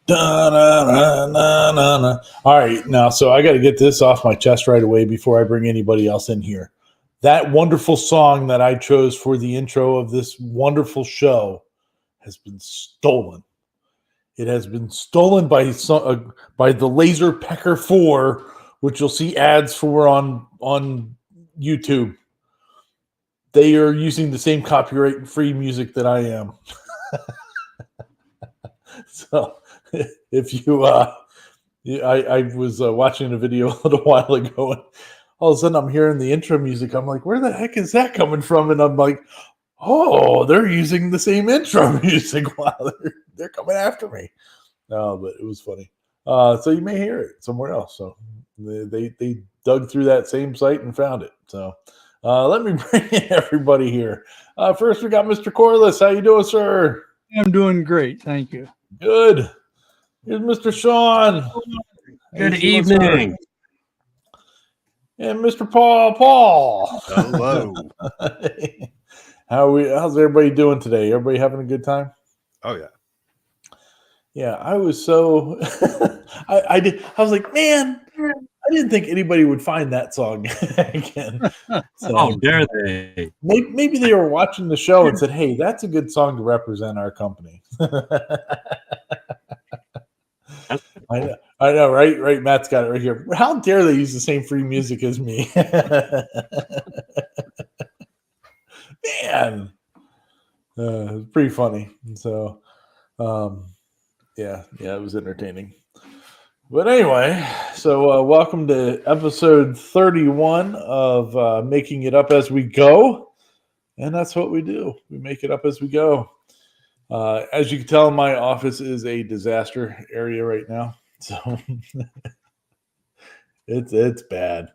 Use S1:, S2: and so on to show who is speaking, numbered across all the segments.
S1: Da-na-na-na-na-na. All right, now, so I got to get this off my chest right away before I bring anybody else in here. That wonderful song that I chose for the intro of this wonderful show has been stolen. It has been stolen by the Laser Pecker 4, which you'll see ads for on YouTube. They are using the same copyright-free music that I am. So if you I was watching a video a little while ago, and all of a sudden I'm hearing the intro music. I'm like, where the heck is that coming from? And I'm like, oh, they're using the same intro music. Wow, they're coming after me. No, but it was funny. So you may hear it somewhere else. So they dug through that same site and found it. So let me bring in everybody here. First, we got Mr. Corliss. How you doing, sir?
S2: I'm doing great, thank you.
S1: Good. Here's Mr. Sean.
S3: Good evening.
S1: And Mr. Paul.
S3: Hello.
S1: How's everybody doing today? Everybody having a good time?
S3: Oh yeah.
S1: Yeah, I was so I was like, man, I didn't think anybody would find that song again. So
S3: Oh, dare they?
S1: maybe they were watching the show and said, hey, that's a good song to represent our company. I know, right? Right, Matt's got it right here. How dare they use the same free music as me? Man, pretty funny. So, yeah, it was entertaining. But anyway, so welcome to episode 31 of Making It Up As We Go. And that's what we do. We make it up as we go. As you can tell, my office is a disaster area right now. So it's bad.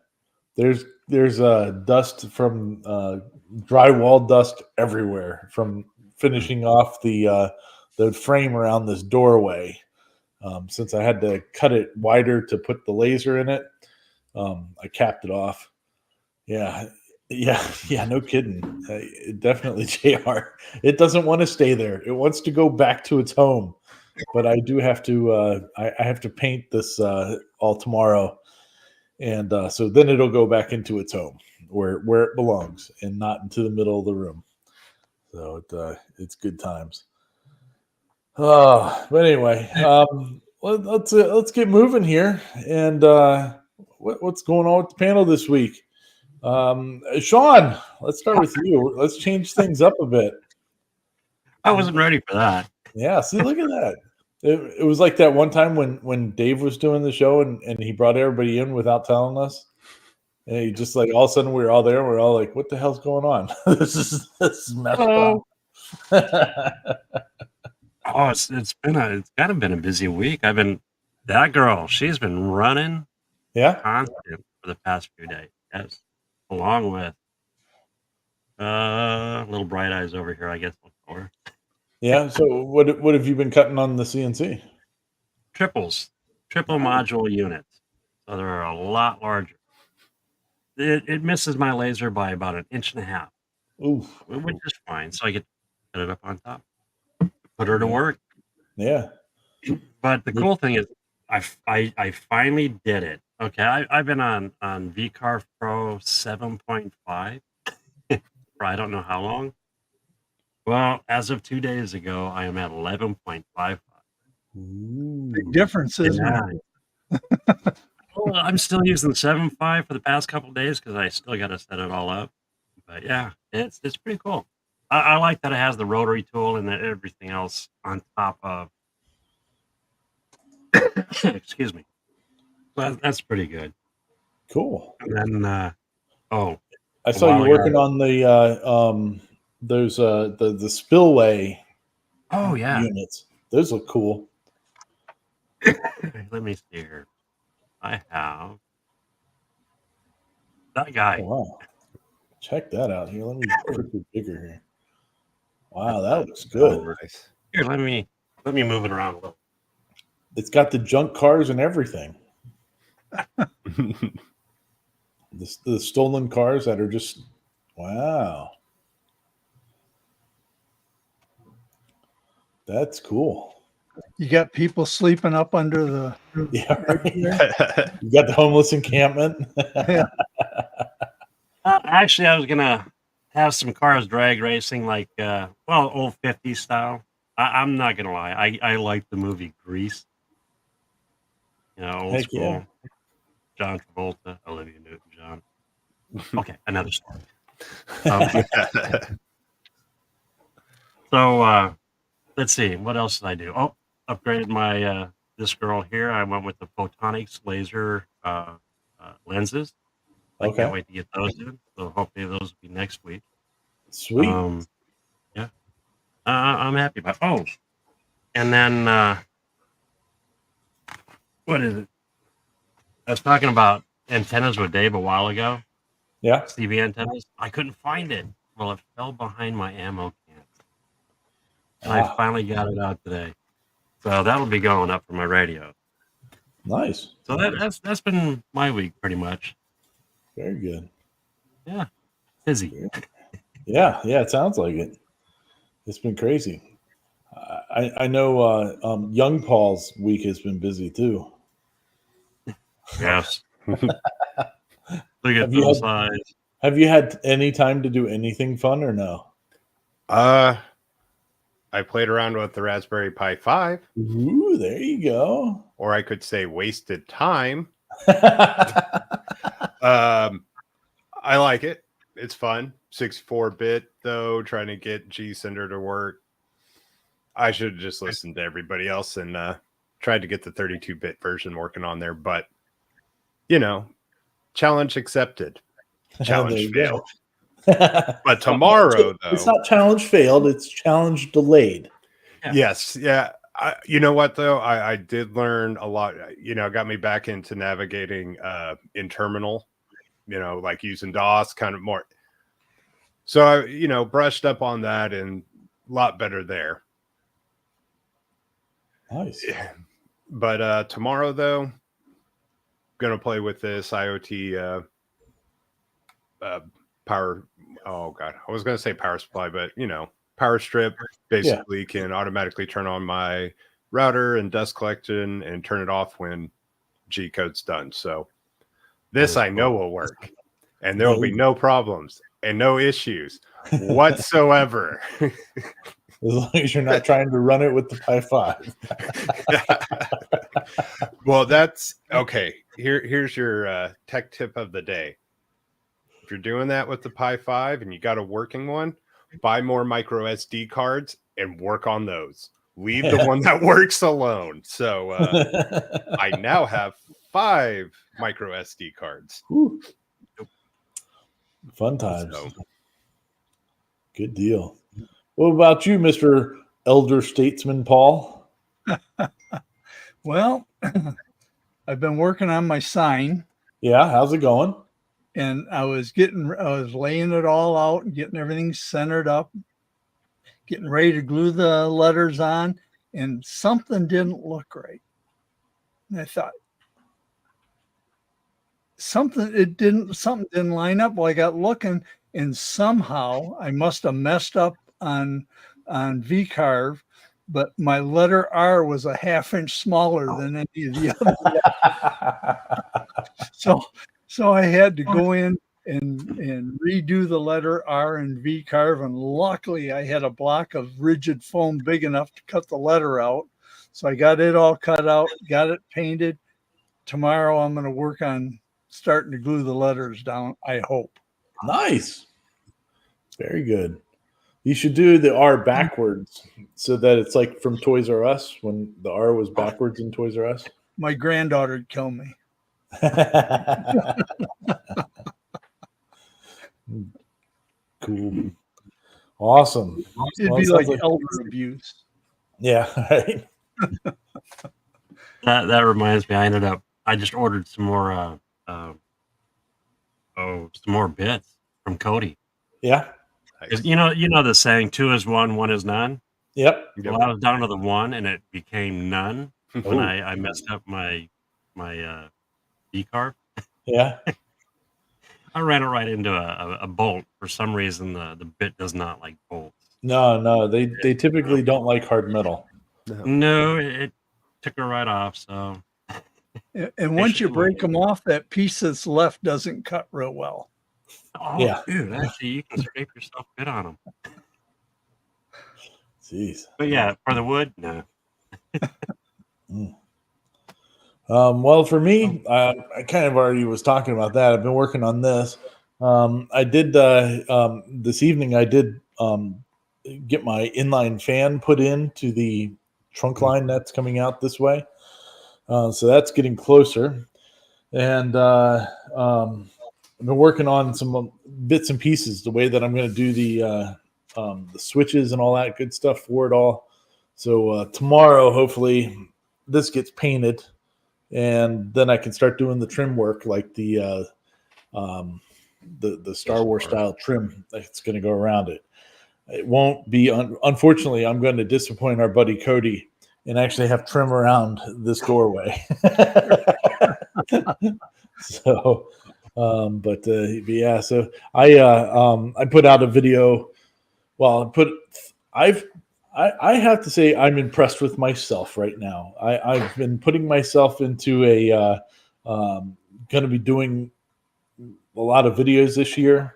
S1: There's dust from drywall dust everywhere from finishing off the frame around this doorway. Since I had to cut it wider to put the laser in it, I capped it off. Yeah, no kidding. It definitely, JR. It doesn't want to stay there. It wants to go back to its home. But I do have to. I have to paint this all tomorrow, and so then it'll go back into its home where it belongs, and not into the middle of the room. So it's good times. But anyway, let's get moving here. And what's going on with the panel this week? Sean, let's start with you. Let's change things up a bit.
S3: I wasn't ready for that.
S1: Yeah, see, look at that. It was like that one time when Dave was doing the show and he brought everybody in without telling us. And he just like all of a sudden we were all there and we're all like, what the hell's going on? this is messed up.
S3: Oh, it's kind of been a busy week. That girl, she's been running constant for the past few days. Yes. Along with little bright eyes over here, I guess we'll call her.
S1: Yeah. So what have you been cutting on the CNC?
S3: Triple module units. So they're a lot larger. It misses my laser by about 1.5 inches.
S1: Oof.
S3: Which is fine. So I get to put it up on top. Put her to work.
S1: Yeah.
S3: But the cool thing is I finally did it. Okay. I've been on VCarve Pro 7.5 for I don't know how long. Well, as of 2 days ago, I am at 11.55.
S2: Big difference, isn't it?
S3: Well, I'm still using the 7.5 for the past couple of days because I still got to set it all up. But yeah, it's pretty cool. I like that it has the rotary tool and everything else on top of. Excuse me. Well, that's pretty good.
S1: Cool.
S3: And then,
S1: I saw you working on the those the spillway.
S3: Oh yeah,
S1: units. Those look cool.
S3: Let me see here. I have that guy.
S1: Oh, wow. Check that out here. Let me put it bigger here. Wow, that looks good.
S3: Nice. Here, let me move it around a little.
S1: It's got the junk cars and everything. the stolen cars that are just wow. That's cool.
S2: You got people sleeping up under the.
S1: Yeah, right. You got the homeless encampment.
S2: Yeah.
S3: Actually, I was gonna have some cars drag racing, like old 50s style. I'm not gonna lie, I like the movie Grease. Old
S1: Heck
S3: school. John Travolta, Olivia Newton-John. Okay, another story. So let's see, what else did I do? Oh, upgraded my this girl here. I went with the Photonics laser lenses. I
S1: Okay.
S3: can't wait to get those in. So hopefully those will be next week.
S1: Sweet.
S3: Yeah, I'm happy about. Oh, and then what is it? I was talking about antennas with Dave a while ago.
S1: Yeah.
S3: CB antennas. I couldn't find it. Well, it fell behind my ammo can. And I finally got it out today. So that'll be going up for my radio.
S1: Nice.
S3: So that's been my week pretty much.
S1: Very good.
S3: Yeah. Busy.
S1: Yeah, it sounds like it. It's been crazy. I know young Paul's week has been busy too.
S3: Yes. Look at those eyes.
S1: Have you had any time to do anything fun or no?
S4: I played around with the Raspberry Pi 5.
S1: Ooh, there you go.
S4: Or I could say wasted time. I like it. It's fun. 64-bit though, trying to get G-Sender to work. I should have just listened to everybody else and tried to get the 32-bit version working on there, but challenge accepted. Challenge failed. But tomorrow, though,
S1: it's not challenge failed; it's challenge delayed.
S4: Yes, yeah. You know what though? I did learn a lot. Got me back into navigating in terminal. Like using DOS, kind of more. So I, brushed up on that and a lot better there.
S1: Nice.
S4: But tomorrow though, gonna play with this IoT power. Oh god, I was gonna say power supply, but power strip basically can automatically turn on my router and dust collection and turn it off when G code's done. So this I know will work, and there will be no problems and no issues whatsoever.
S1: As long as you're not trying to run it with the Pi 5.
S4: Well, that's okay. Here's your tech tip of the day. If you're doing that with the Pi 5 and you got a working one, buy more micro SD cards and work on those. Leave the one that works alone. So I now have 5 micro SD cards.
S1: Whew. Fun times.
S4: So.
S1: Good deal. What about you, Mr. Elder Statesman Paul?
S2: Well, I've been working on my sign.
S1: Yeah, how's it going?
S2: And I was laying it all out and getting everything centered up, getting ready to glue the letters on, and something didn't look right. And I thought, something didn't line up. Well, I got looking, and somehow I must have messed up on VCarve, but my letter R was a ½ inch smaller than any of the others. So I had to go in and redo the letter R in VCarve, and luckily I had a block of rigid foam big enough to cut the letter out. So I got it all cut out, got it painted. Tomorrow I'm going to work on starting to glue the letters down, I hope.
S1: Nice. Very good. You should do the R backwards so that it's like from Toys R Us when the R was backwards in Toys R Us.
S2: My granddaughter would kill me.
S1: Cool. Awesome.
S2: It'd be like elder abuse.
S1: Yeah, right.
S3: That reminds me, I just ordered some more bits from Cody.
S1: Yeah.
S3: You know the saying, 2 is 1, 1 is none.
S1: Yep.
S3: Well, I was down to the 1 and it became none when I messed up my V-carve.
S1: Yeah.
S3: I ran it right into a bolt. For some reason, the bit does not like bolts.
S1: No, they typically don't like hard metal.
S3: No, it took her right off. So
S2: And once you break them off, that piece that's left doesn't cut real well.
S3: oh, dude, actually, you can scrape yourself good on them.
S1: Jeez.
S3: But yeah, for the wood, no.
S1: Well, for me, I kind of already was talking about that. I've been working on this. I did this evening. I did get my inline fan put into the trunk line that's coming out this way. So that's getting closer. And I've been working on some bits and pieces, the way that I'm going to do the switches and all that good stuff for it all. So tomorrow, hopefully, this gets painted, and then I can start doing the trim work, like the Star Wars style trim that's going to go around it. It won't be, unfortunately, I'm going to disappoint our buddy Cody and actually have trim around this doorway. So, but yeah, so I put out a video. Well, I have to say I'm impressed with myself right now. I've been putting myself into a going to be doing a lot of videos this year,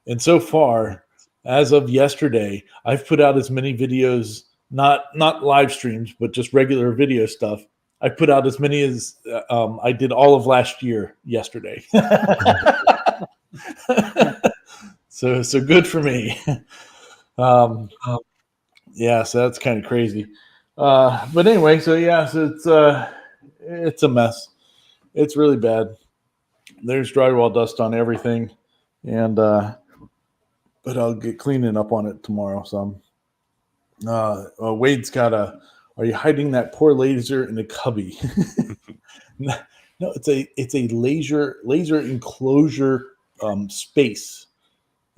S1: and so far, as of yesterday, I've put out as many videos, not live streams, but just regular video stuff. I put out as many as I did all of last year yesterday. So good for me. Yeah, so that's kind of crazy. But anyway, so yeah, so it's a mess. It's really bad. There's drywall dust on everything, and but I'll get cleaning up on it tomorrow. So Wade's got a. Are you hiding that poor laser in a cubby? No, it's a laser enclosure space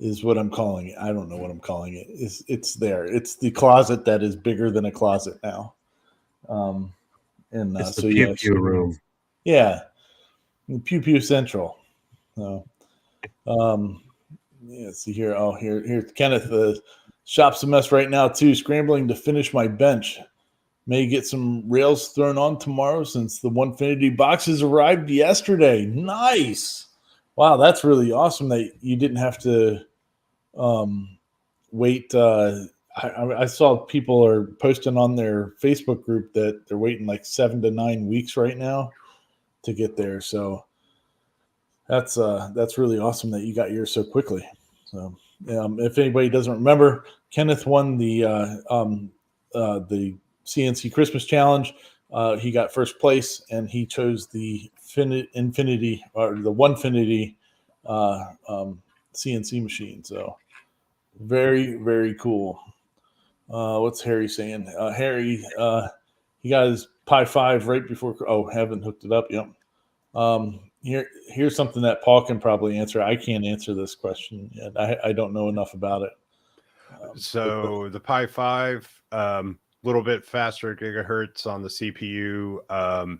S1: is what I'm calling it. I don't know what I'm calling it. It's there. It's the closet that is bigger than a closet now. And
S3: it's the
S1: so
S3: pew pew room.
S1: Yeah, Pew Pew Central. So, yeah, see here. Oh, here's Kenneth. The shop's a mess right now too. Scrambling to finish my bench. May get some rails thrown on tomorrow since the Onefinity boxes arrived yesterday. Nice. Wow, that's really awesome that you didn't have to wait. I saw people are posting on their Facebook group that they're waiting like 7 to 9 weeks right now to get there. So that's really awesome that you got yours so quickly. So if anybody doesn't remember, Kenneth won the CNC Christmas Challenge. He got first place, and he chose the Infinity or the Onefinity CNC machine. So very, very cool. What's Harry saying? Harry, he got his Pi 5 right before. Oh, haven't hooked it up yet. Here's something that Paul can probably answer. I can't answer this question yet. I don't know enough about it.
S4: So the Pi 5, little bit faster gigahertz on the CPU, a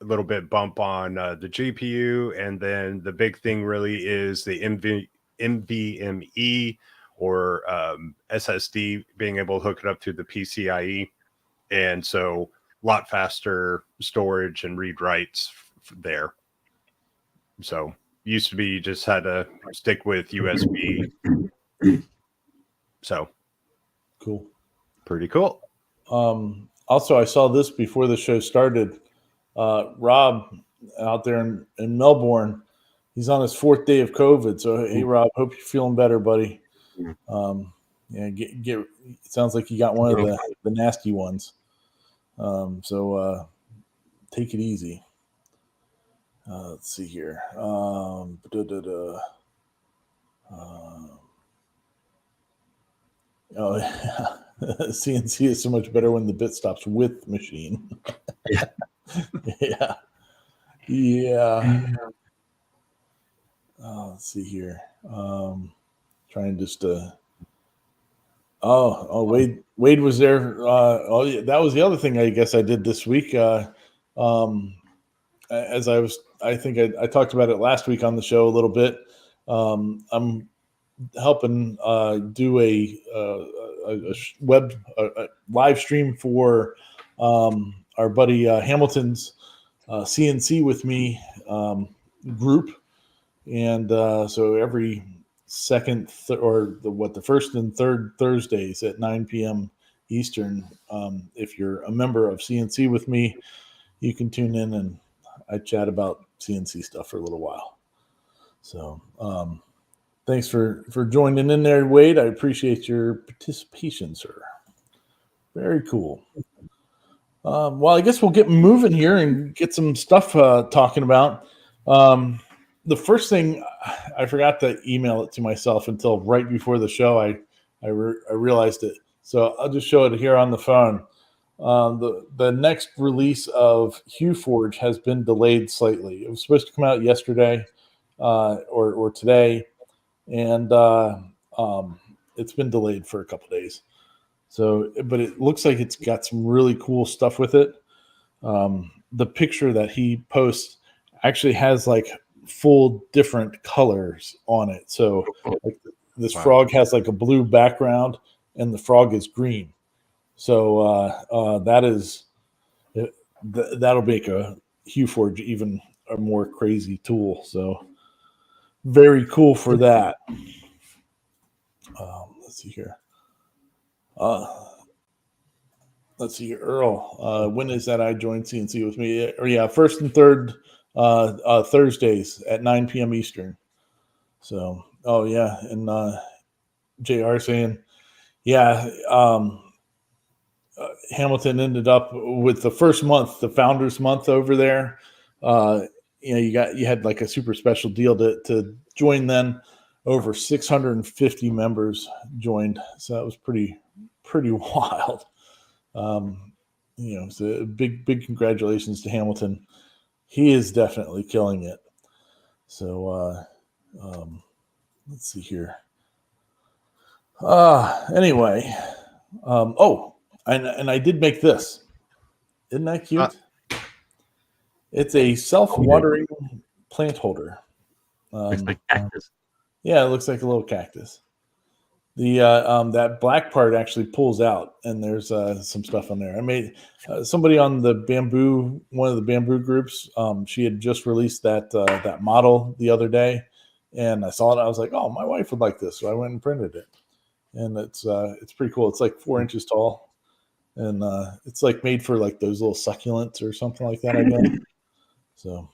S4: little bit bump on the GPU, and then the big thing really is the NVMe or SSD being able to hook it up to the PCIe, and so a lot faster storage and read writes there. So used to be you just had to stick with USB. So
S1: cool.
S4: Pretty cool.
S1: Also, I saw this before the show started. Rob out there in Melbourne, he's on his 4th day of COVID. So, hey, Rob, hope you're feeling better, buddy. Yeah, it sounds like you got one of the nasty ones. So take it easy. Let's see here. Oh, yeah. CNC is so much better when the bit stops with machine.
S3: Yeah.
S1: Yeah. Let's see here. Trying just Wade was there. Yeah, that was the other thing I guess I did this week. As I think I talked about it last week on the show a little bit. I'm helping do a live stream for our buddy Hamilton's CNC with me group, and so every second the first and third Thursdays at 9 p.m. Eastern. If you're a member of CNC with me, you can tune in and I chat about CNC stuff for a little while. So thanks for joining in there, Wade. I appreciate your participation, sir. Very cool. Well, I guess we'll get moving here and get some stuff talking about. The first thing, I forgot to email it to myself until right before the show. I realized it. So I'll just show it here on the phone. The next release of HueForge has been delayed slightly. It was supposed to come out yesterday or today, and it's been delayed for a couple days. So, but it looks like it's got some really cool stuff with it. The picture that he posts actually has like full different colors on it. So like this frog has like a blue background and the frog is green. So that'll make a HueForge even a more crazy tool. So very cool for that. Let's see here. Let's see here, Earl. When is that I joined CNC with me? Or yeah, first and third Thursdays at 9 p.m. Eastern. So, oh yeah, and JR saying, yeah, Hamilton ended up with the first month, the Founders Month over there. You had like a super special deal to join. Then over 650 members joined, so that was pretty wild. So big congratulations to Hamilton. He is definitely killing it. So let's see here. Anyway, and I did make this. Isn't that cute? It's a self-watering plant holder.
S3: Looks like cactus.
S1: Yeah, it looks like a little cactus. The that black part actually pulls out, and there's some stuff on there. I made somebody on one of the bamboo groups. She had just released that model the other day, and I saw it. I was like, oh, my wife would like this, so I went and printed it, and it's pretty cool. It's like 4 inches tall, and it's like made for like those little succulents or something like that, I guess. So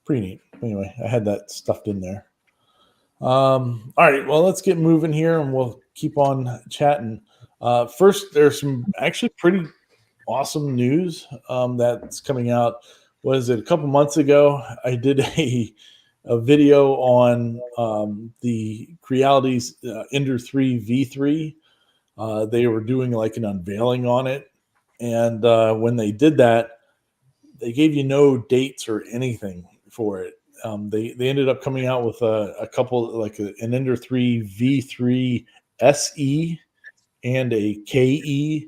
S1: pretty neat. Anyway, I had that stuffed in there. All right, well, let's get moving here and we'll keep on chatting. First, there's some actually pretty awesome news that's coming out. Was it a couple months ago? I did a video on the Creality's Ender 3 V3. They were doing like an unveiling on it, and when they did that, they gave you no dates or anything for it. They ended up coming out with a couple, like an Ender 3 V3 SE and a KE.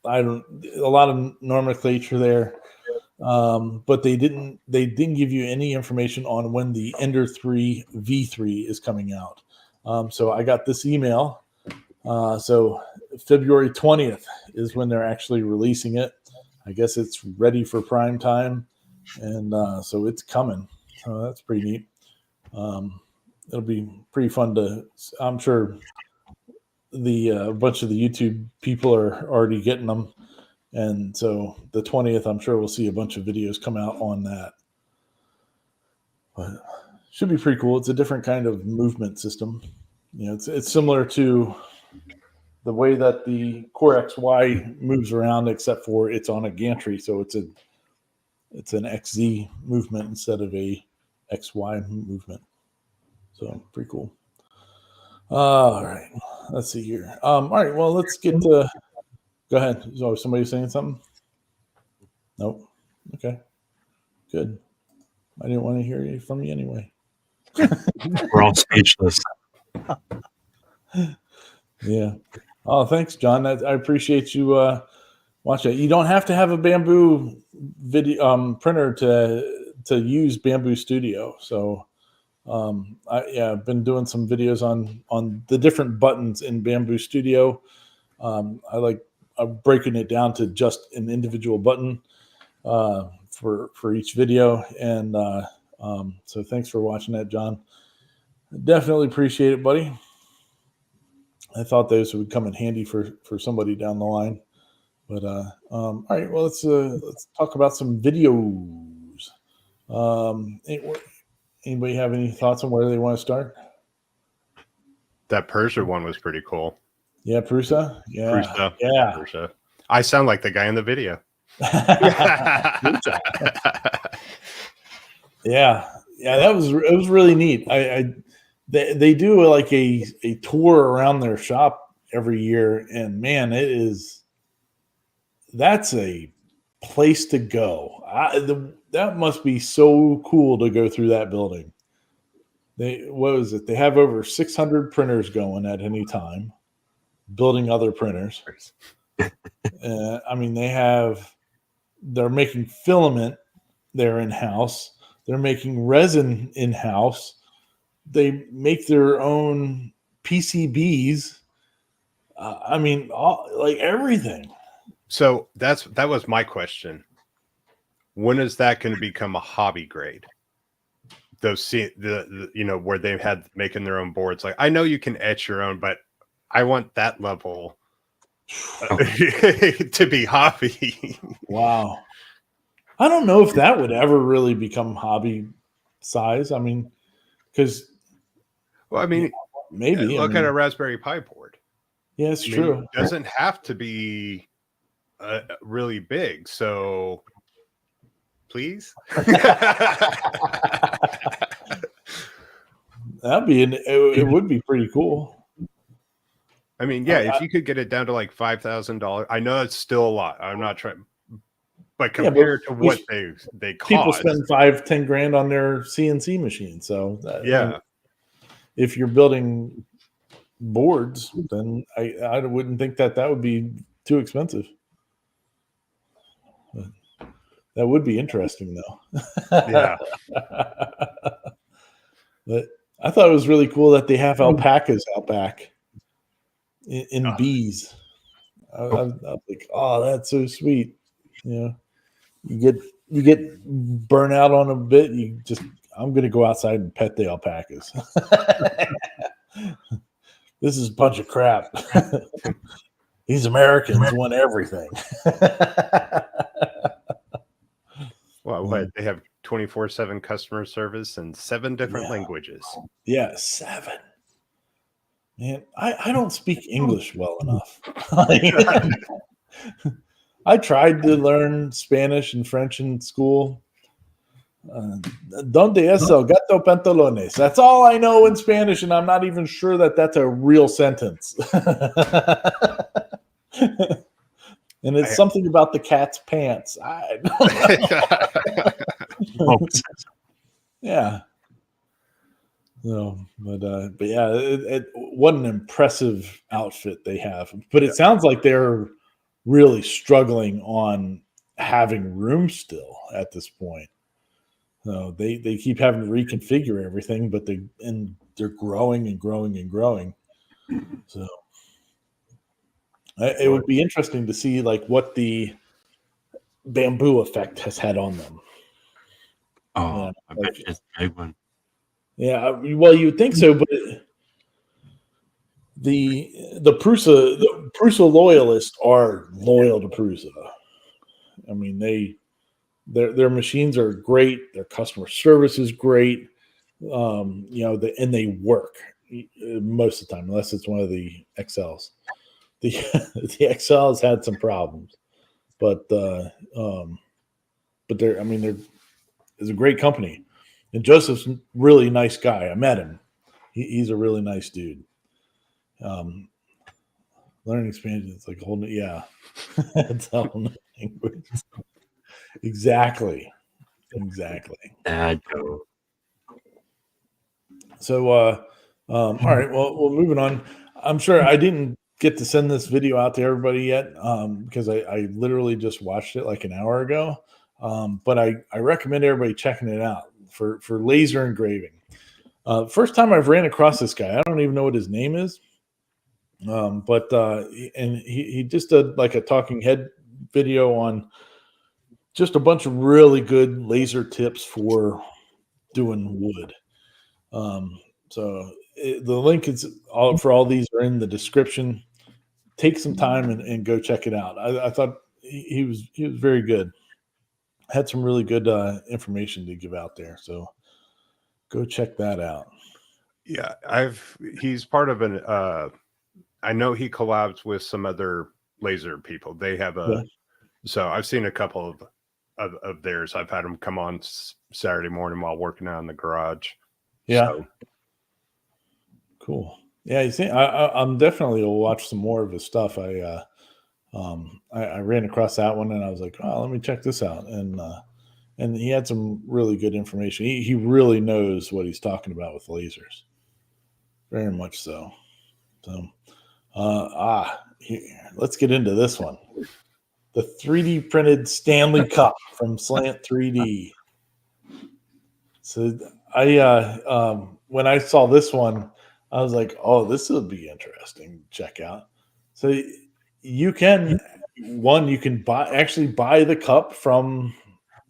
S1: A lot of nomenclature there, but they didn't give you any information on when the Ender 3 V3 is coming out. So I got this email. So February 20th is when they're actually releasing it. I guess it's ready for prime time. And so it's coming. So that's pretty neat. It'll be pretty fun I'm sure a bunch of the YouTube people are already getting them. And so the 20th, I'm sure we'll see a bunch of videos come out on that. But should be pretty cool. It's a different kind of movement system. It's similar to the way that the Core XY moves around, except for it's on a gantry. So it's an XZ movement instead of a XY movement. So pretty cool. All right. Let's see here. All right. Well, let's get to. Go ahead. So somebody saying something? Nope. Okay. Good. I didn't want to hear from you anyway.
S3: We're all speechless.
S1: Yeah. Oh, thanks, John. I appreciate you watching. You don't have to have a bamboo video printer to use Bamboo Studio. So I've been doing some videos on the different buttons in Bamboo Studio. I'm breaking it down to just an individual button for each video. And so thanks for watching that, John. Definitely appreciate it, buddy. I thought those would come in handy for somebody down the line. But all right, well, let's talk about some videos. Anybody have any thoughts on where they want to start?
S4: That Persia one was pretty cool.
S1: Yeah, Prusa. Yeah, yeah.
S4: Persia. I sound like the guy in the video.
S1: Yeah, it was really neat. They do like a tour around their shop every year, and man, that's a place to go. That must be so cool to go through that building. What was it? They have over 600 printers going at any time, building other printers. I mean, they're making filament there in-house. They're making resin in-house. They make their own PCBs. I mean, like everything.
S4: So that was my question. When is that going to become a hobby grade? Those where they had making their own boards. Like, I know you can etch your own, but I want that level to be hobby.
S1: Wow. I don't know if that would ever really become hobby size. I mean, because
S4: maybe look at a Raspberry Pi board.
S1: Yeah, it's true.
S4: It doesn't have to be really big. So please.
S1: It would be pretty cool.
S4: I mean, yeah, if you could get it down to like $5,000, I know it's still a lot. I'm not trying, but compared to what they cost,
S1: people spend $5-10 grand on their CNC machine. So if you're building boards, then I wouldn't think that would be too expensive. But that would be interesting, though.
S4: Yeah.
S1: But I thought it was really cool that they have alpacas out back in bees. I was like, oh, that's so sweet. You get burnt out on a bit. I'm going to go outside and pet the alpacas. This is a bunch of crap. These Americans want everything.
S4: Well, what they have 24/7 customer service in 7 different languages.
S1: Yeah, 7. Man, I don't speak English well enough. I tried to learn Spanish and French in school. Donde es el gato pantalones? That's all I know in Spanish, and I'm not even sure that that's a real sentence. And it's something about the cat's pants. I don't know. Yeah. No, but yeah, what an impressive outfit they have. But it sounds like they're really struggling on having room still at this point. So they keep having to reconfigure everything, but they're growing and growing and growing. So it would be interesting to see like what the bamboo effect has had on them.
S3: Oh, I bet it's a big one.
S1: Yeah, well, you would think so, but the Prusa loyalists are loyal to Prusa. I mean, their machines are great. Their customer service is great. And they work most of the time, unless it's one of the XLs. The XLs had some problems, but they're it's a great company. And Joseph's a really nice guy. I met him. He's a really nice dude. Learning expansion, it's like a whole new, it's a whole new language. Exactly. So, all right. Well, moving on. I'm sure I didn't get to send this video out to everybody yet because I literally just watched it like an hour ago. But I recommend everybody checking it out for laser engraving. First time I've ran across this guy. I don't even know what his name is. But he just did like a talking head video on just a bunch of really good laser tips for doing wood. The link is all for all these are in the description. Take some time and go check it out. I thought he was very good. Had some really good information to give out there. So go check that out.
S4: Yeah, he's part of an I know he collabs with some other laser people. They have so I've seen a couple of theirs. I've had them come on Saturday morning while working out in the garage.
S1: Yeah.
S4: So.
S1: Cool. Yeah, you see, I'm definitely will watch some more of his stuff. I ran across that one and I was like, oh, let me check this out. And he had some really good information. He really knows what he's talking about with lasers. Very much so. So let's get into this one. The 3D printed Stanley Cup from Slant 3D. So when I saw this one, I was like, oh, this will be interesting to check out. So you can buy the cup from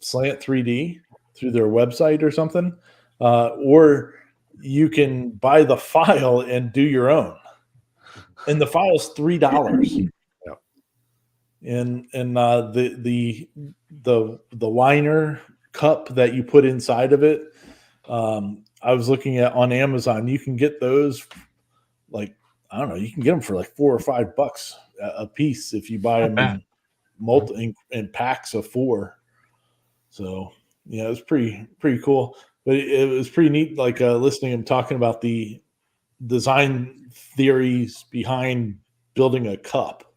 S1: Slant 3D through their website or something, or you can buy the file and do your own. And the file's $3.
S4: Yep.
S1: And the liner cup that you put inside of it, I was looking at on Amazon. You can get those like, I don't know, you can get them for like $4 or $5 a piece if you buy them in packs of 4. So yeah, it was pretty cool. But it was pretty neat, like listening to him talking about the design theories behind building a cup.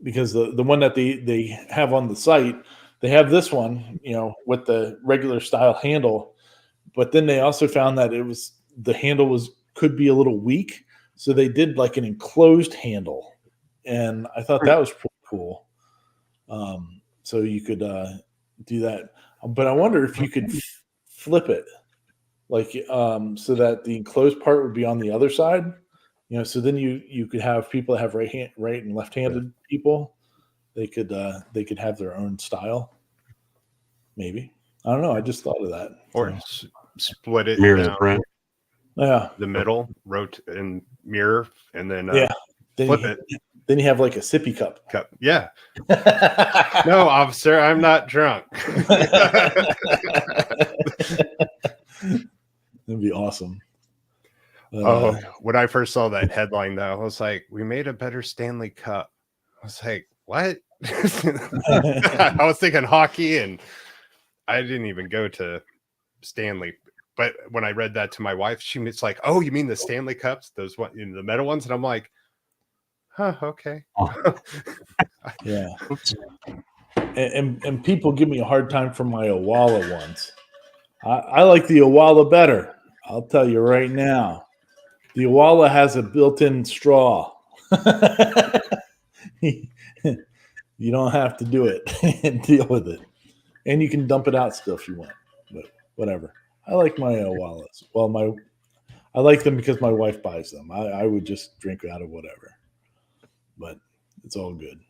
S1: Because the one that they have on the site, they have this one, with the regular style handle, but then they also found that the handle could be a little weak, so they did like an enclosed handle, and I thought that was pretty cool. So you could do that, but I wonder if you could flip it, like so that the enclosed part would be on the other side. So then you could have people that have right and left-handed people. They could have their own style. Maybe, I don't know. I just thought of that.
S4: Or split it
S3: Mirror
S4: down
S1: Yeah,
S4: the middle, rotate and mirror, and then
S1: then
S4: flip it.
S1: Then you have like a sippy cup.
S4: Yeah. No, officer, I'm not drunk.
S1: That'd be awesome.
S4: When I first saw that headline, though, I was like, "We made a better Stanley Cup." I was like, "What?" I was thinking hockey, and I didn't even go to Stanley. But when I read that to my wife, it's like, "Oh, you mean the Stanley Cups? Those the metal ones?" And I'm like, "Huh, okay."
S1: Yeah. And people give me a hard time for my Owala ones. I like the Owala better. I'll tell you right now. The Owala has a built-in straw. You don't have to do it and deal with it. And you can dump it out still if you want. But whatever. I like my Owalas. Well, I like them because my wife buys them. I would just drink out of whatever. But it's all good.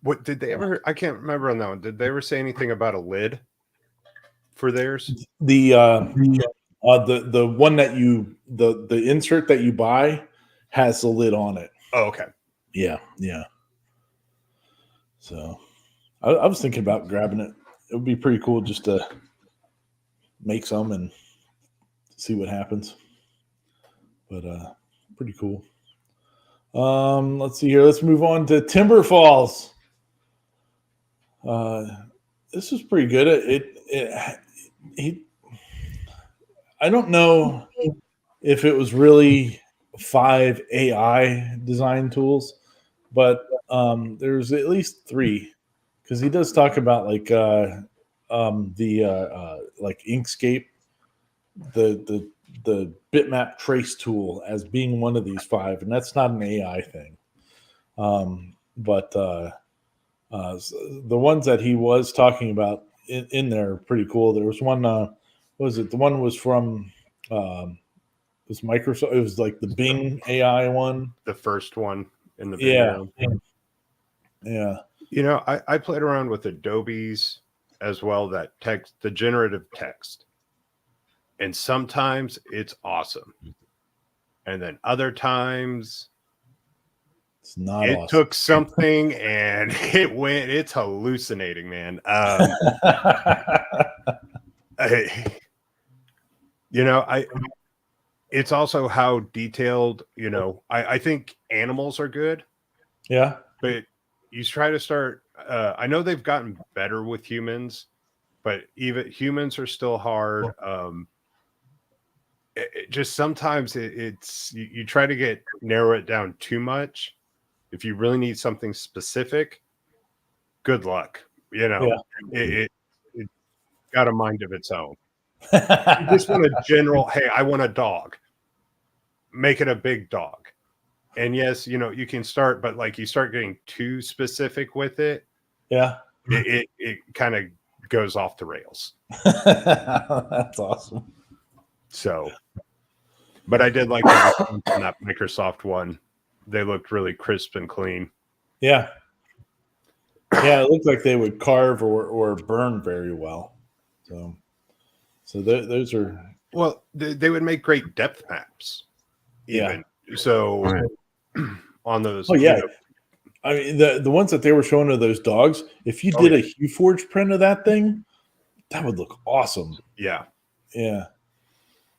S4: What did they ever? I can't remember on that one. Did they ever say anything about a lid for theirs?
S1: The one that the insert that you buy has the lid on it.
S4: Oh, okay.
S1: Yeah. So I was thinking about grabbing it. It would be pretty cool just to make some and see what happens. But pretty cool. Let's see here. Let's move on to Timber Falls. This was pretty good. I don't know if it was really 5 AI design tools, but there's at least 3, because he does talk about like like Inkscape, the bitmap trace tool as being one of these 5, and that's not an AI thing. But the ones that he was talking about in there are pretty cool. There was one what was it? The one was from was Microsoft. It was like the Bing AI one.
S4: The first one in the
S1: Yeah,
S4: video.
S1: yeah.
S4: You know, I played around with Adobe's as well, that text, the generative text. And sometimes it's awesome. And then other times
S1: It's not
S4: it
S1: awesome.
S4: took something and it's hallucinating, man. It's also how detailed, I think animals are good,
S1: Yeah,
S4: but you try to start, I know they've gotten better with humans, but even humans are still hard. Just sometimes it's you try to narrow it down too much. If you really need something specific, good luck.
S1: Yeah.
S4: It got a mind of its own. You just want a general, hey, I want a dog. Make it a big dog. And yes, you can start, but like you start getting too specific with it,
S1: yeah.
S4: it kind of goes off the rails.
S1: That's awesome.
S4: So, but I did like the response on that Microsoft one. They looked really crisp and clean.
S1: Yeah. Yeah, it looked like they would carve or burn very well. So those are
S4: Well, they would make great depth maps. Even so, on those.
S1: Oh yeah. I mean the ones that they were showing of those dogs, if you did a HueForge print of that thing, that would look awesome.
S4: Yeah.
S1: Yeah.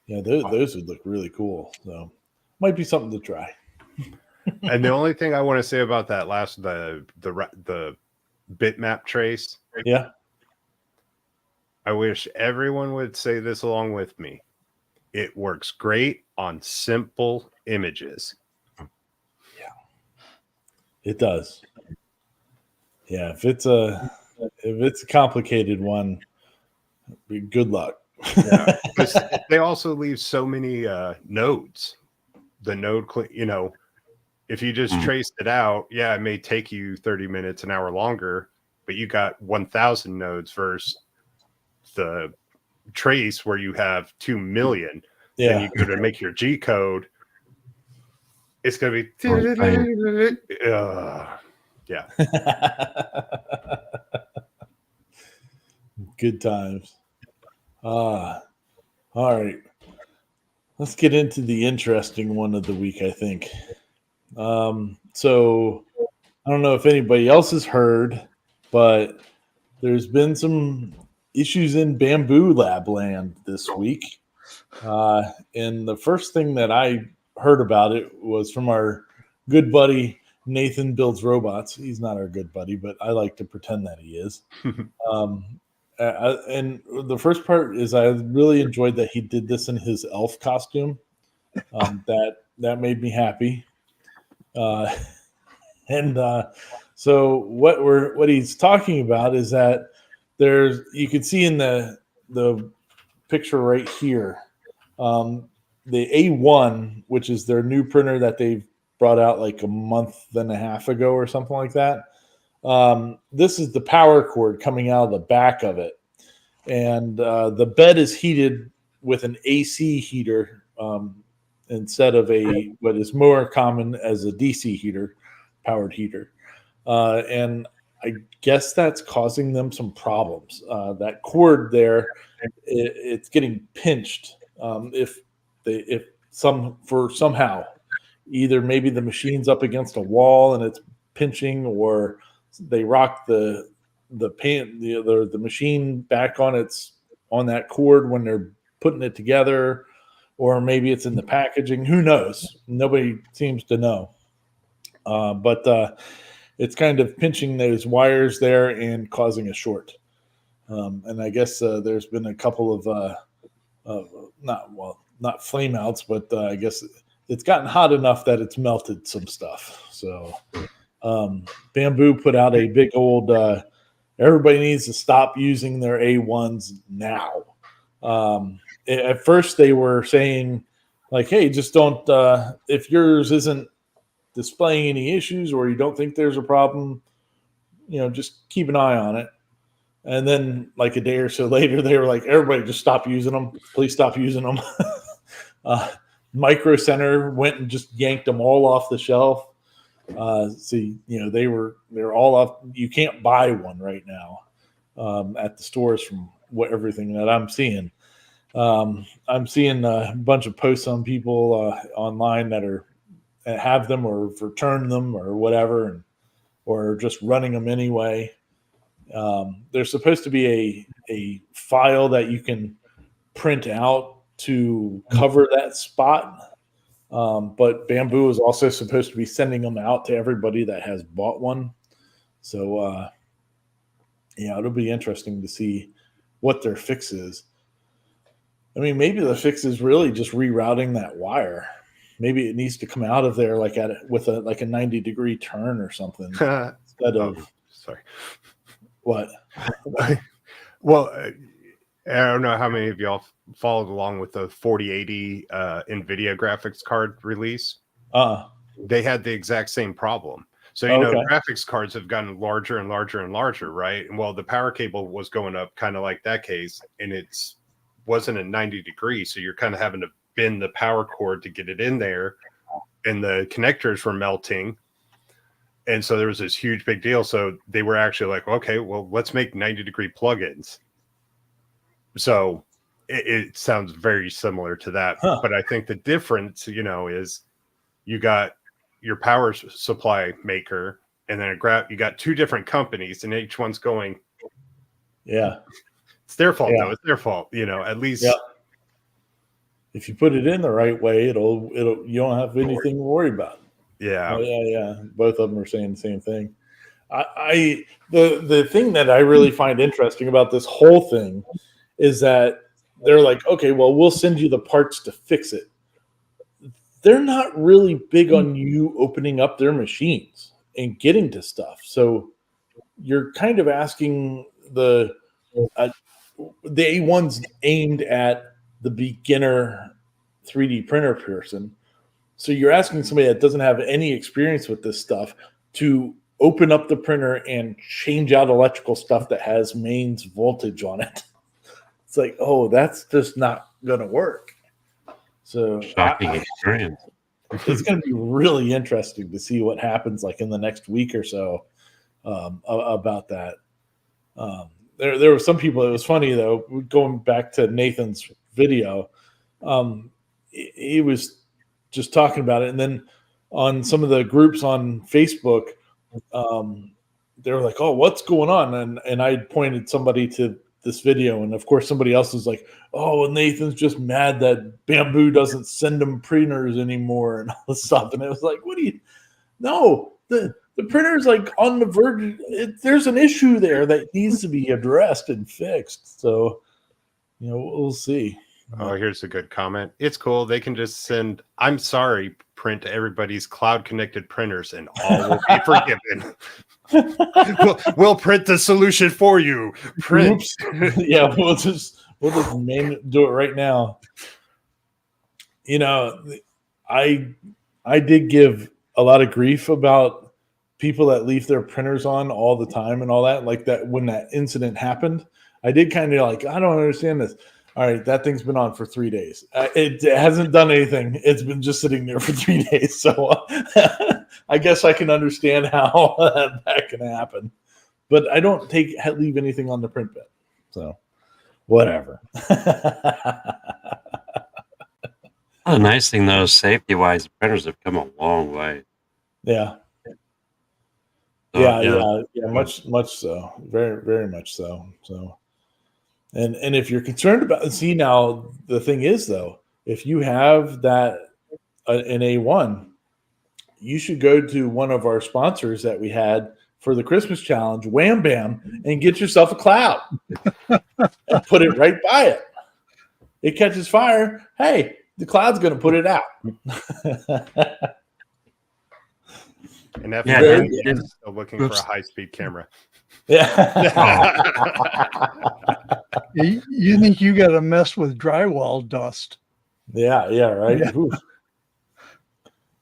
S1: Yeah, those would look really cool. So might be something to try.
S4: And the only thing I want to say about that the bitmap trace,
S1: Yeah.
S4: I wish everyone would say this along with me. It works great on simple images.
S1: Yeah. It does. Yeah, if it's a complicated one, good luck.
S4: Yeah, because they also leave so many nodes. The node, if you just trace it out, yeah, it may take you 30 minutes, an hour longer, but you got 1,000 nodes versus the trace where you have 2 million.
S1: Yeah.
S4: Then you go to make your G code. It's going to be. Yeah.
S1: Good times. All right. Let's get into the interesting one of the week, I think. So I don't know if anybody else has heard, but there's been some issues in Bamboo Lab land this week. And the first thing that I heard about it was from our good buddy Nathan Builds Robots. He's not our good buddy, but I like to pretend that he is. And the first part is I really enjoyed that he did this in his elf costume. That made me happy. So what he's talking about is that you can see in the picture right here, the A1, which is their new printer that they've brought out like a month and a half ago or something like that. This is the power cord coming out of the back of it, and the bed is heated with an AC heater instead of what is more common as a DC heater, powered heater. And I guess that's causing them some problems. That cord there, it's getting pinched. Somehow, either maybe the machine's up against a wall and it's pinching, or they rock the machine back on that cord when they're putting it together, or maybe it's in the packaging. Who knows? Nobody seems to know. But it's kind of pinching those wires there and causing a short. And I guess there's been a couple of not flame outs, but I guess it's gotten hot enough that it's melted some stuff. So Bamboo put out a big old everybody needs to stop using their A1s now. At first they were saying like, hey, just don't if yours isn't displaying any issues or you don't think there's a problem, just keep an eye on it. And then like a day or so later, they were like, everybody just stop using them. Please stop using them. Micro Center went and just yanked them all off the shelf. They're all off. You can't buy one right now at the stores from everything that I'm seeing. I'm seeing a bunch of posts on people online that have them or return them or whatever, or just running them anyway. There's supposed to be a file that you can print out to cover that spot. But Bamboo is also supposed to be sending them out to everybody that has bought one. So, it'll be interesting to see what their fix is. I mean, maybe the fix is really just rerouting that wire. Maybe it needs to come out of there with a 90-degree turn or something instead of.
S4: Sorry.
S1: What?
S4: Well, I don't know how many of y'all followed along with the 4080 NVIDIA graphics card release. They had the exact same problem. So, graphics cards have gotten larger and larger and larger, right? And well, the power cable was going up kind of like that case, and wasn't at 90 degrees. So you're kind of having to bend the power cord to get it in there, and the connectors were melting. And so there was this huge big deal. So they were actually like, okay, well, let's make 90-degree plugins. So it sounds very similar to that. But I think the difference, is you got your power supply maker, and then you got two different companies, and each one's going,
S1: yeah,
S4: it's their fault. No, it's their fault. At least
S1: if you put it in the right way, it'll you don't have anything to worry about.
S4: Yeah.
S1: Yeah. Both of them are saying the same thing. The thing that I really find interesting about this whole thing is that they're like, okay, well, we'll send you the parts to fix it. They're not really big on you opening up their machines and getting to stuff. So you're kind of asking the A1's aimed at the beginner 3D printer person. So you're asking somebody that doesn't have any experience with this stuff to open up the printer and change out electrical stuff that has mains voltage on it. It's like, oh, that's just not going to work. So
S3: shocking experience.
S1: It's going to be really interesting to see what happens like in the next week or so about that. There were some people, it was funny though, going back to Nathan's video, he was just talking about it. And then on some of the groups on Facebook, they were like, oh, what's going on? And I pointed somebody to this video. And of course, somebody else was like, oh, well, Nathan's just mad that Bamboo doesn't send them printers anymore and all this stuff. And it was like, no, the printer's like on the verge. There's an issue there that needs to be addressed and fixed. So, we'll see.
S4: Oh, here's a good comment. It's cool. They can just send, I'm sorry, print to everybody's cloud connected printers and all will be forgiven. we'll print the solution for you. Print.
S1: Yeah, we'll just do it right now. I did give a lot of grief about people that leave their printers on all the time and all that. Like that when that incident happened, I did kind of like, I don't understand this. All right, that thing's been on for 3 days. It hasn't done anything. It's been just sitting there for 3 days. So I guess I can understand how that can happen. But I don't leave anything on the print bed. So whatever.
S3: The nice thing, though, safety-wise, the printers have come a long way.
S1: Yeah.
S3: So,
S1: Yeah. Much so. Very, very much so. So. And if you're concerned about, now the thing is though, if you have that an A1, you should go to one of our sponsors that we had for the Christmas challenge, Wham Bam, and get yourself a cloud and put it right by it. It catches fire. Hey, the cloud's going to put it out.
S4: And that's still looking for a high-speed camera.
S1: Yeah.
S2: You think you got to mess with drywall dust?
S1: Yeah, right.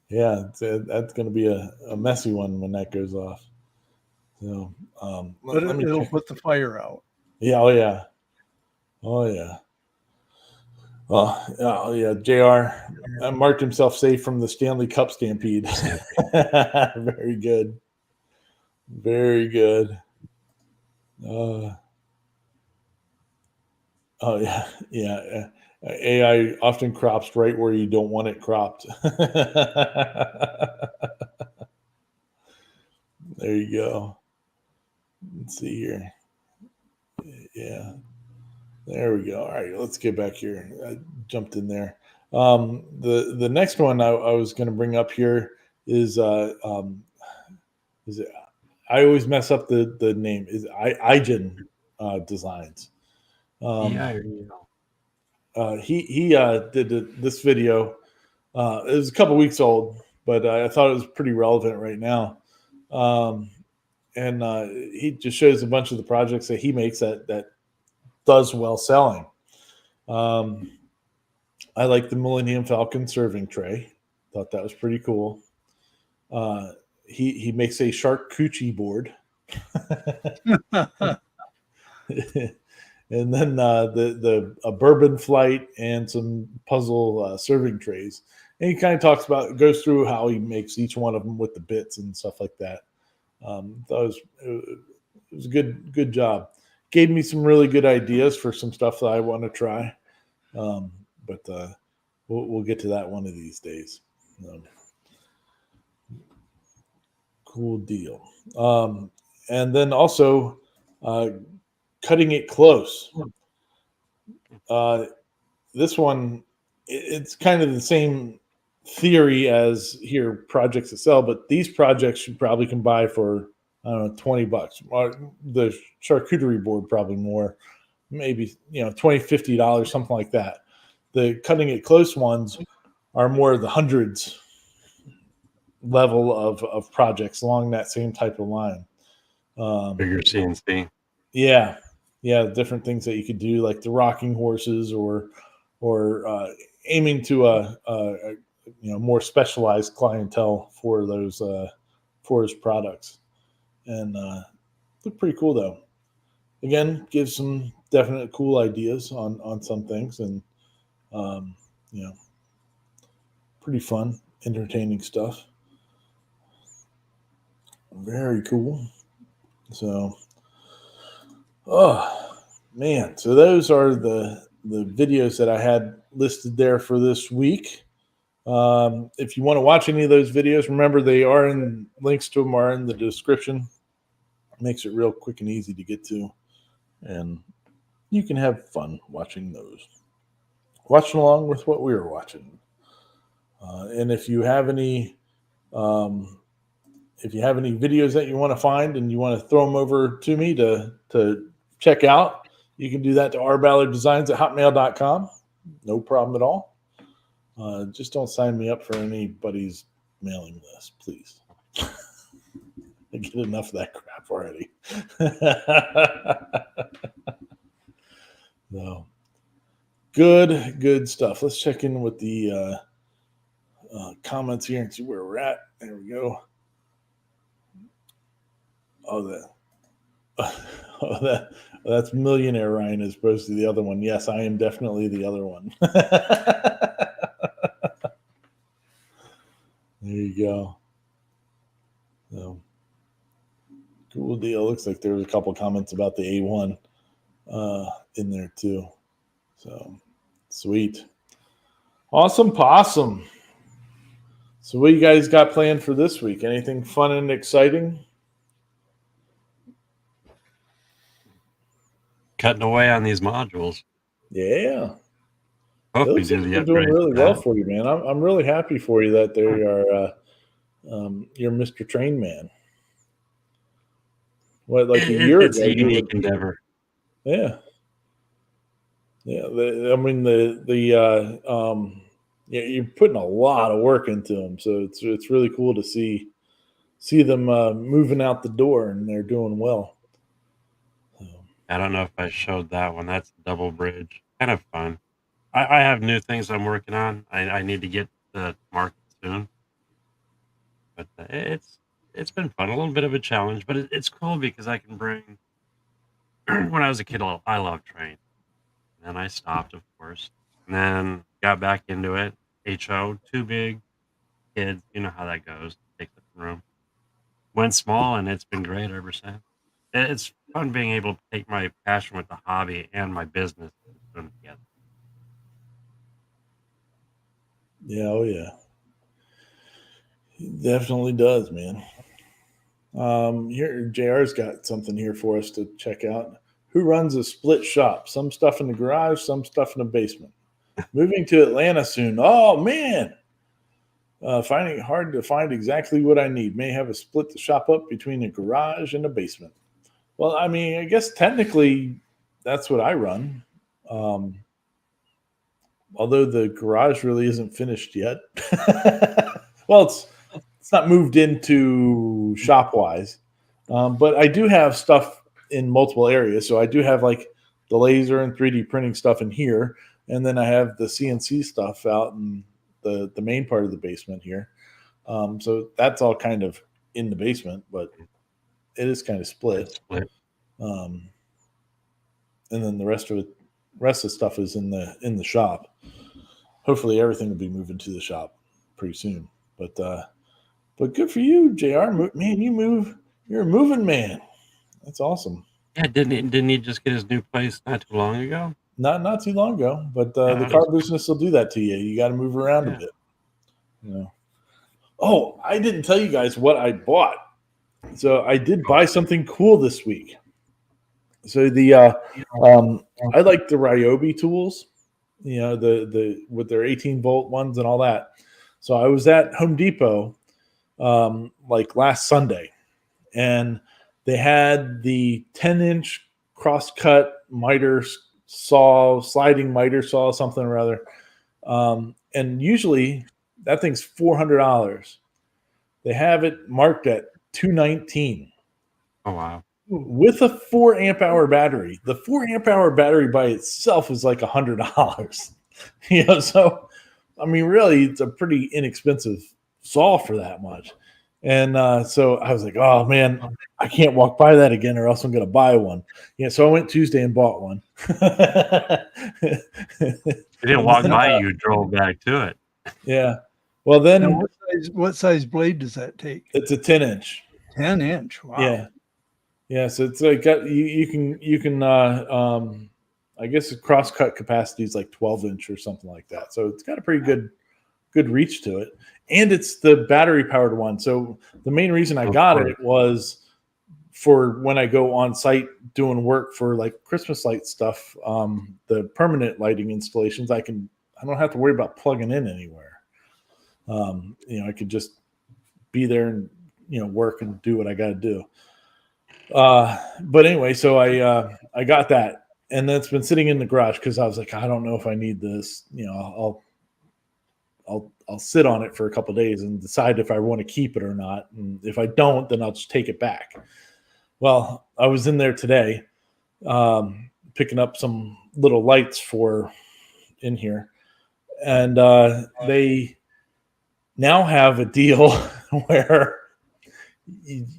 S1: Yeah, that's going to be a messy one when that goes off. So,
S2: but it'll put the fire out.
S1: Yeah. Oh yeah. Oh yeah. Oh yeah. Jr. Marked himself safe from the Stanley Cup stampede. Very good. Very good. Uh, oh yeah. Yeah. AI often crops right where you don't want it cropped. There you go. Let's see here. Yeah. There we go. All right, let's get back here. I jumped in there. The next one I was going to bring up here is it, I always mess up the name is Igen Designs. Um,
S3: Yeah.
S1: he did this video. It was a couple weeks old, but I thought it was pretty relevant right now. Um, and he just shows a bunch of the projects that he makes that does well selling. Um, I like the Millennium Falcon serving tray. Thought that was pretty cool. Uh, he makes a charcuterie board, and then the a bourbon flight and some puzzle serving trays. And he kind of talks about goes through how he makes each one of them with the bits and stuff like that. That was it was a good job. Gave me some really good ideas for some stuff that I want to try. But we'll get to that one of these days. Um, cool deal. And then also uh, cutting it close. Uh, this one, it's kind of the same theory as here projects that sell, but these projects you probably can buy for I don't know $20. The charcuterie board probably more, maybe $20, $50, something like that. The cutting it close ones are more the hundreds level of projects along that same type of line.
S3: Bigger CNC.
S1: Yeah, yeah, different things that you could do, like the rocking horses, or aiming to a more specialized clientele for his products, and look pretty cool though. Again, gives some definite cool ideas on some things, and um, you know, pretty fun, entertaining stuff. Very cool. So, oh man, so those are the videos that I had listed there for this week. If you want to watch any of those videos, remember they are in links to them are in the description. Makes it real quick and easy to get to, and you can have fun watching those, watching along with what we were watching. And um, if you have any videos that you want to find and you want to throw them over to me to check out, you can do that to rballarddesigns@hotmail.com. No problem at all. Just don't sign me up for anybody's mailing list, please. I get enough of that crap already. No. Good stuff. Let's check in with the comments here and see where we're at. There we go. Oh, that's millionaire Ryan as opposed to the other one. Yes, I am definitely the other one. There you go. So, cool deal. Looks like there was a couple comments about the A1 in there too. So sweet. Awesome possum. So what you guys got planned for this week? Anything fun and exciting?
S3: Cutting away on these modules.
S1: Yeah. It
S3: Hopefully
S1: looks like
S3: do the
S1: they're doing
S3: upgrade
S1: really
S3: for
S1: well
S3: that.
S1: for you, man. I'm really happy for you that they are you're Mr. Train Man. What, like a year
S3: It's
S1: ago
S3: a
S1: you
S3: unique
S1: were
S3: endeavor.
S1: yeah. Yeah, I mean yeah, you're putting a lot of work into them, so it's really cool to see them moving out the door and they're doing well. So,
S3: I don't know if I showed that one. That's double bridge. Kind of fun. I have new things I'm working on. I need to get to market soon, but it's been fun. A little bit of a challenge, but it's cool because I can bring when I was a kid, I loved trains. And then I stopped, of course, and then got back into it. HO, too big, kids, you know how that goes. Takes up room. Went small, and it's been great ever since. It's fun being able to take my passion with the hobby and my business and put them together.
S1: Yeah, oh yeah. He definitely does, man. Here, JR's got something here for us to check out. Who runs a split shop? Some stuff in the garage, some stuff in the basement. Moving to Atlanta soon. Oh man, finding it hard to find exactly what I need. May have to split the shop up between the garage and the basement. Well, I mean, I guess technically that's what I run. Um, although the garage really isn't finished yet. Well, it's not moved into shop wise, but I do have stuff in multiple areas. So I do have like the laser and 3D printing stuff in here, and then I have the CNC stuff out in the main part of the basement here. So that's all kind of in the basement, but it is kind of split. Um, and then the rest of the stuff is in the shop. Hopefully, everything will be moving to the shop pretty soon. But good for you, Jr. Man, you're a moving man. That's awesome.
S3: Yeah, didn't he just get his new place not too long ago?
S1: Not too long ago, but the
S3: that
S1: car
S3: is-
S1: business will do that to you. You got to move around a
S3: Yeah.
S1: bit. You know. Oh, I didn't tell you guys what I bought. So I did buy something cool this week. So I like the Ryobi tools, you know, the with their 18-volt ones and all that. So I was at Home Depot like last Sunday, and they had the 10-inch cross-cut miter saw, sliding miter saw, something or other. And usually that thing's $400. They have it marked at $219
S3: Oh wow.
S1: with a 4 amp hour battery. The 4 amp hour battery by itself is like $100. You know, so I mean, really, it's a pretty inexpensive saw for that much. And so I was like, oh man, I can't walk by that again, or else I'm going to buy one. Yeah, so I went Tuesday and bought one.
S3: You didn't walk by, you drove back to it.
S1: Yeah. Well, then
S2: Now, what size blade does that take?
S1: it's a 10-inch.
S2: 10-inch. Wow.
S1: Yeah. Yeah. So it's like you can I guess the cross cut capacity is like 12-inch or something like that. So it's got a pretty good reach to it, and it's the battery powered one. So the main reason I got it was for when I go on site doing work for like Christmas light stuff, the permanent lighting installations. I don't have to worry about plugging in anywhere. You know, I could just be there and work and do what I got to do. But anyway, so I got that, and then it's been sitting in the garage because I was like, I don't know if I need this. You know, I'll sit on it for a couple of days and decide if I want to keep it or not. And if I don't, then I'll just take it back. Well, I was in there today, picking up some little lights for in here, and they now have a deal where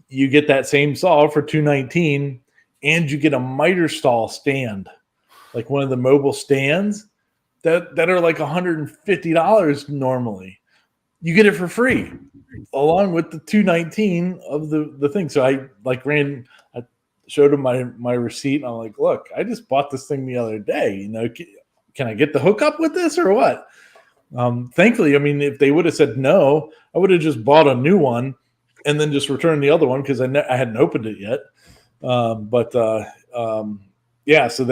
S1: you get that same saw for $219, and you get a miter stall stand, like one of the mobile stands that are like $150 normally. You get it for free along with the $219 of the thing. So I showed him my receipt, and I'm like, look, I just bought this thing the other day. You know, can I get the hookup with this or what? Thankfully, I mean, if they would have said no, I would have just bought a new one and then just returned the other one because I hadn't opened it yet. Yeah, so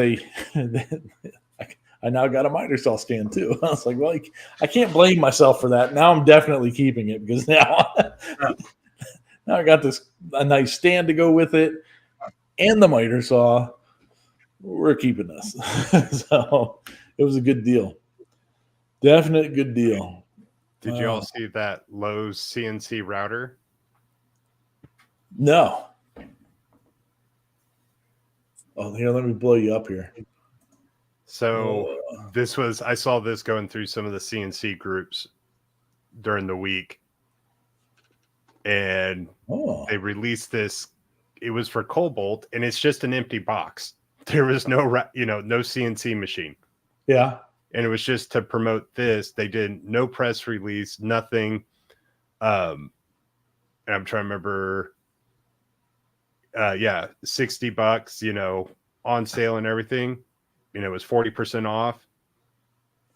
S1: I now got a miter saw stand too. I was like, well, I can't blame myself for that. Now I'm definitely keeping it because now I got a nice stand to go with it and the miter saw. We're keeping this. So it was a good deal. Definite good deal.
S4: Did you all see that Lowe's CNC router?
S1: No. Oh, here, let me blow you up here.
S4: So I saw this going through some of the CNC groups during the week, and they released this. It was for Cobalt, and it's just an empty box. there was no CNC machine.
S1: Yeah.
S4: And it was just to promote this. They did no press release, nothing. And I'm trying to remember. $60, on sale and everything. It was 40% off.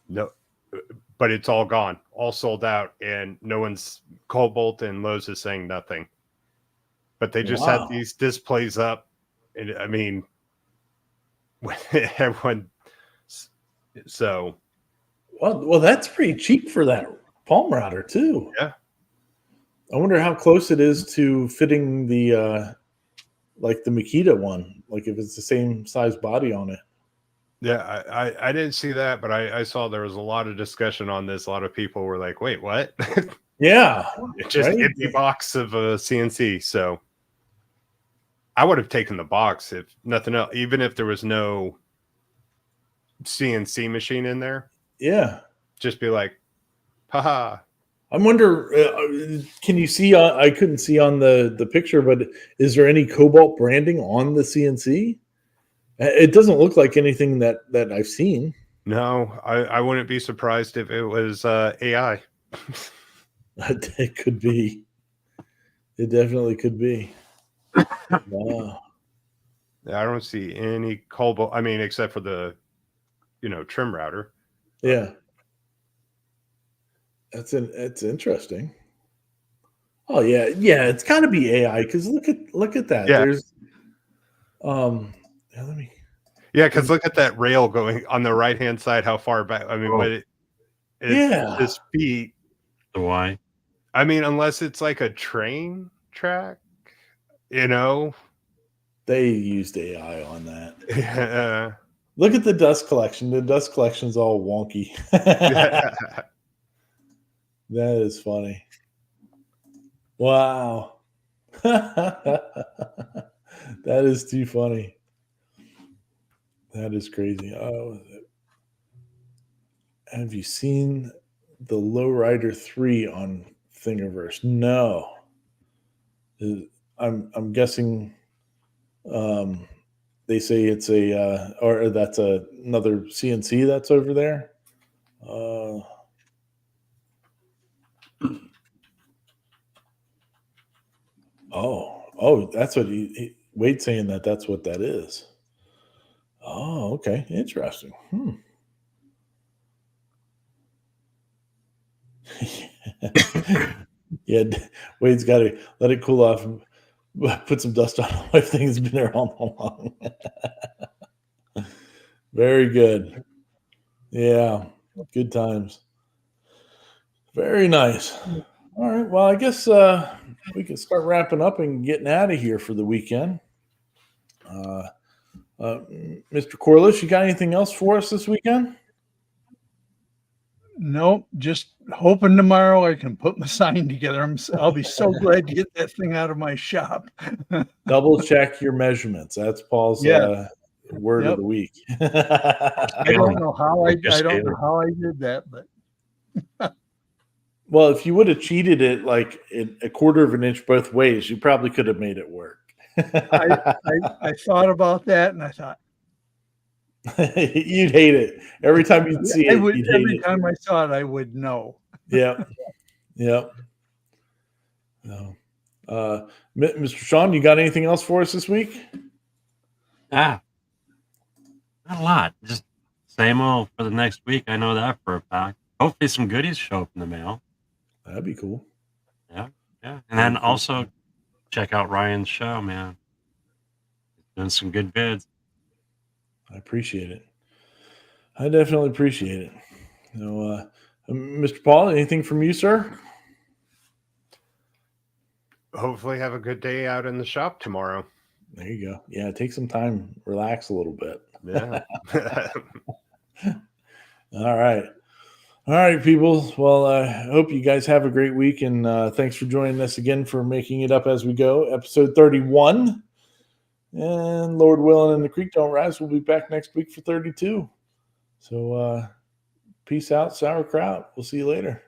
S4: No, but it's all gone, all sold out, and no one's Cobalt and Lowe's is saying nothing. But they just had these displays up, and I mean, everyone. So,
S1: well, that's pretty cheap for that palm router too.
S4: Yeah.
S1: I wonder how close it is to fitting the like the Makita one, like if it's the same size body on it.
S4: Yeah, I didn't see that, but I saw there was a lot of discussion on this. A lot of people were like, "Wait, what?"
S1: Yeah,
S4: It's just empty box of a CNC. So I would have taken the box if nothing else, even if there was no CNC machine in there.
S1: Yeah,
S4: just be like, haha.
S1: I wonder, can you see? I couldn't see on the picture, but is there any Cobalt branding on the CNC? It doesn't look like anything that I've seen.
S4: No, I wouldn't be surprised if it was AI.
S1: It could be. It definitely could be. Wow.
S4: I don't see any Cobalt. I mean, except for the, trim router.
S1: Yeah. That's interesting. Oh yeah, it's got to be AI because look at that.
S4: Yeah.
S1: There's
S4: because look at that rail going on the right hand side. How far back? I mean, this feet.
S3: The why?
S4: I mean, unless it's like a train track,
S1: They used AI on that.
S4: Yeah.
S1: Look at the dust collection. The dust collection's all wonky. That is funny. Wow. That is too funny. That is crazy. Oh, have you seen the Lowrider 3 on Thingiverse? No. I'm guessing they say it's or that's another CNC that's over there. That's what Wade's saying that's what that is. Oh, okay. Interesting. Yeah, Wade's got to let it cool off and put some dust on it. Everything's been there all along. Very good. Yeah, good times. Very nice. All right. Well, I guess we can start wrapping up and getting out of here for the weekend. Mr. Corliss, you got anything else for us this weekend?
S2: Nope. Just hoping tomorrow I can put my sign together. I'll be so glad to get that thing out of my shop.
S1: Double check your measurements. That's Paul's word of the week.
S2: I don't know how I did that, but
S1: well, if you would have cheated it like a quarter of an inch both ways, you probably could have made it work.
S2: I thought about that, and I thought
S1: you'd hate it every time you'd see it.
S2: Every time I saw it, I would know.
S1: Yeah. No. Mr. Sean, you got anything else for us this week?
S3: Not a lot. Just same old for the next week. I know that for a fact. Hopefully, some goodies show up in the mail.
S1: That'd be cool.
S3: Yeah. And then also check out Ryan's show, man. He's doing some good vids.
S1: I appreciate it. I definitely appreciate it. Mr. Paul, anything from you, sir?
S4: Hopefully have a good day out in the shop tomorrow.
S1: There you go. Yeah, take some time, relax a little bit.
S4: Yeah.
S1: All right, people. Well, I hope you guys have a great week, and thanks for joining us again for Making It Up As We Go, episode 31. And Lord willing and the creek don't rise, we'll be back next week for 32. So peace out, sauerkraut. We'll see you later.